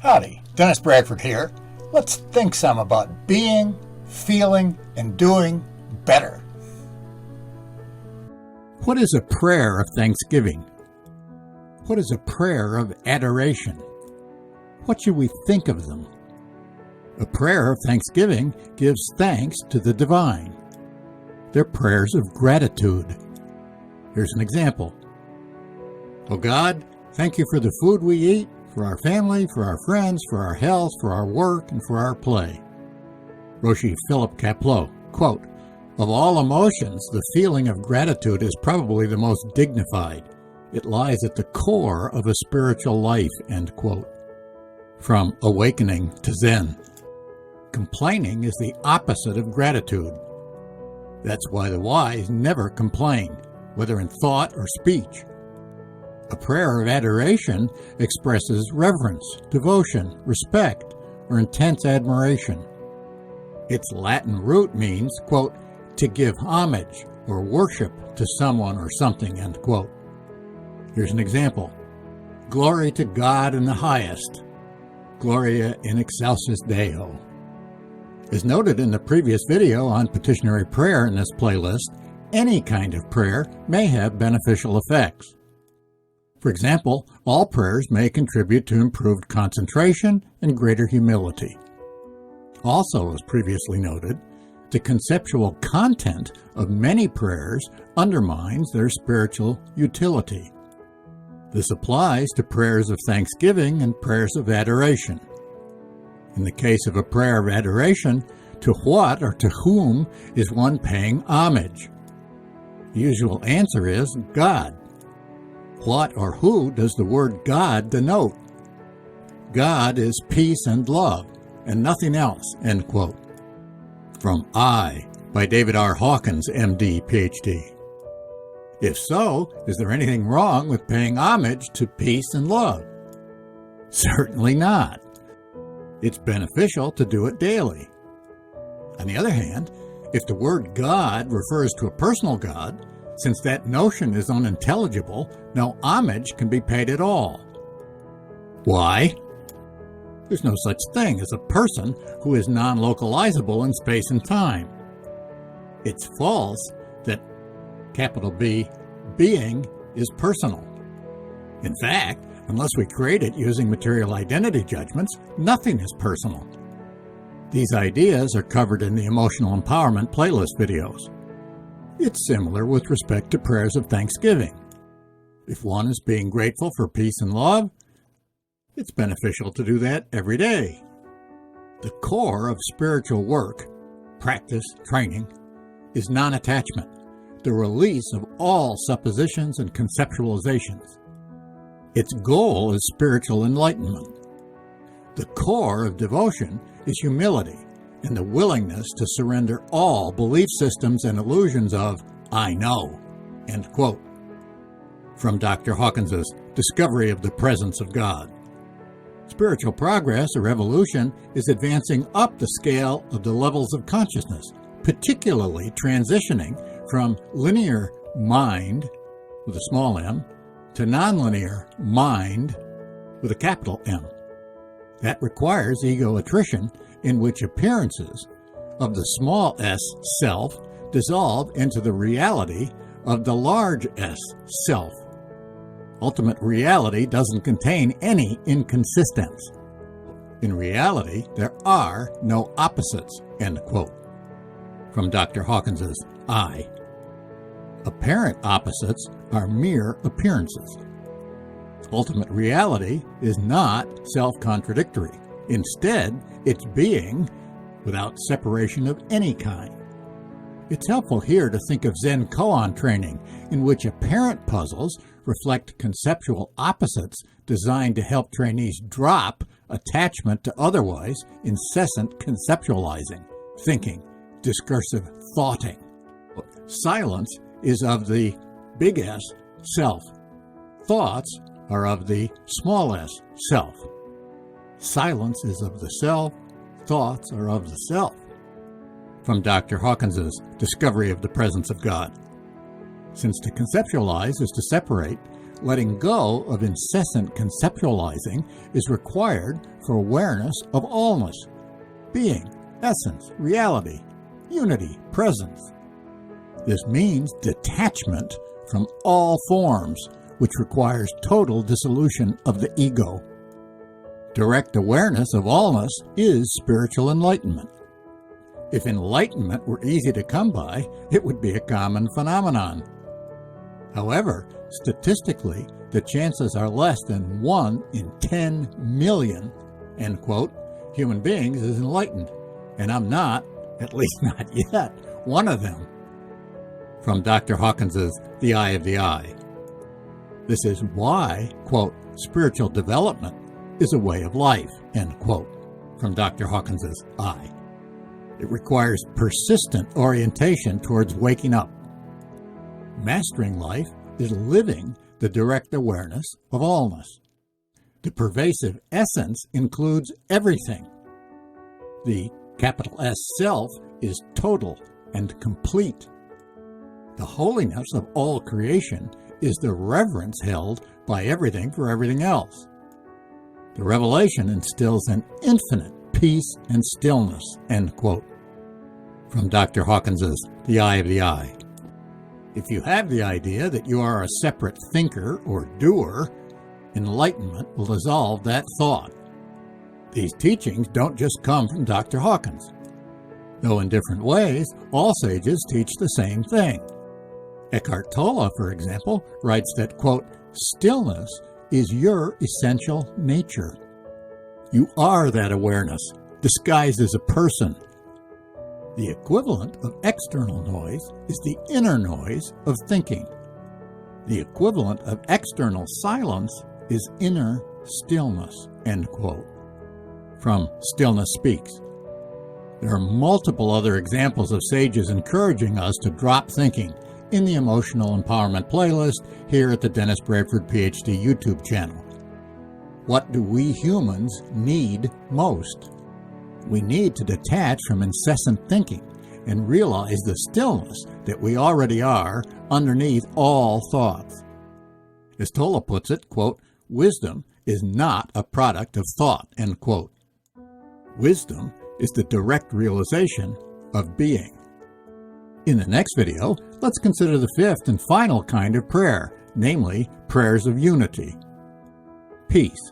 Howdy, Dennis Bradford here. Let's think some about being, feeling, and doing better. What is a prayer of thanksgiving? What is a prayer of adoration? What should we think of them? A prayer of thanksgiving gives thanks to the divine. They're prayers of gratitude. Here's an example. Oh God, thank you for the food we eat, for our family, for our friends, for our health, for our work, and for our play. Roshi Philip Kapleau, quote, "Of all emotions, the feeling of gratitude is probably the most dignified. It lies at the core of a spiritual life," end quote. From Awakening to Zen. Complaining is the opposite of gratitude. That's why the wise never complain, whether in thought or speech. A prayer of adoration expresses reverence, devotion, respect, or intense admiration. Its Latin root means, quote, to give homage or worship to someone or something, end quote. Here's an example. Glory to God in the highest. Gloria in excelsis Deo. As noted in the previous video on petitionary prayer in this playlist, any kind of prayer may have beneficial effects. For example, all prayers may contribute to improved concentration and greater humility. Also, as previously noted, the conceptual content of many prayers undermines their spiritual utility. This applies to prayers of thanksgiving and prayers of adoration. In the case of a prayer of adoration, to what or to whom is one paying homage? The usual answer is God. What or who does the word God denote? God is peace and love, and nothing else, end quote. From I, by David R. Hawkins, MD, PhD. If so, is there anything wrong with paying homage to peace and love? Certainly not. It's beneficial to do it daily. On the other hand, if the word God refers to a personal God, since that notion is unintelligible, no homage can be paid at all. Why? There's no such thing as a person who is non-localizable in space and time. It's false that capital B, being is personal. In fact, unless we create it using material identity judgments, nothing is personal. These ideas are covered in the Emotional Empowerment playlist videos. It's similar with respect to prayers of thanksgiving. If one is being grateful for peace and love, it's beneficial to do that every day. The core of spiritual work, practice, training, is non-attachment, the release of all suppositions and conceptualizations. Its goal is spiritual enlightenment. The core of devotion is humility and the willingness to surrender all belief systems and illusions of I know, end quote. From Dr. Hawkins's Discovery of the Presence of God. Spiritual progress or evolution is advancing up the scale of the levels of consciousness, particularly transitioning from linear mind, with a small m, to nonlinear mind, with a capital M. That requires ego attrition, in which appearances of the small s self dissolve into the reality of the large S self. Ultimate reality doesn't contain any inconsistence. In reality, there are no opposites, end quote. From Dr. Hawkins's I. Apparent opposites are mere appearances. Ultimate reality is not self-contradictory. Instead, it's being without separation of any kind. It's helpful here to think of Zen koan training, in which apparent puzzles reflect conceptual opposites designed to help trainees drop attachment to otherwise incessant conceptualizing, thinking, discursive thoughting. Silence is of the big S, self. Thoughts are of the small s, self. Silence is of the self, thoughts are of the self. From Dr. Hawkins's Discovery of the Presence of God. Since to conceptualize is to separate, letting go of incessant conceptualizing is required for awareness of allness, being, essence, reality, unity, presence. This means detachment from all forms, which requires total dissolution of the ego. Direct awareness of allness is spiritual enlightenment. If enlightenment were easy to come by, it would be a common phenomenon. However, statistically, the chances are less than 1 in 10 million, end quote, human beings is enlightened, and I'm not, at least not yet, one of them. From Dr. Hawkins's The Eye of the I. This is why, quote, spiritual development is a way of life, end quote, from Dr. Hawkins's I. It requires persistent orientation towards waking up. Mastering life is living the direct awareness of allness. The pervasive essence includes everything. The capital S self is total and complete. The holiness of all creation is the reverence held by everything for everything else. The revelation instills an infinite peace and stillness, end quote, from Dr. Hawkins's The Eye of the I. If you have the idea that you are a separate thinker or doer, enlightenment will dissolve that thought. These teachings don't just come from Dr. Hawkins. Though in different ways, all sages teach the same thing. Eckhart Tolle, for example, writes that, quote, stillness is your essential nature. You are that awareness, disguised as a person. The equivalent of external noise is the inner noise of thinking. The equivalent of external silence is inner stillness, end quote, from Stillness Speaks. There are multiple other examples of sages encouraging us to drop thinking in the Emotional Empowerment playlist here at the Dennis Bradford PhD YouTube channel. What do we humans need most? We need to detach from incessant thinking and realize the stillness that we already are underneath all thoughts. As Tolle puts it, quote, wisdom is not a product of thought, end quote. Wisdom is the direct realization of being. In the next video, let's consider the fifth and final kind of prayer, namely prayers of unity. Peace.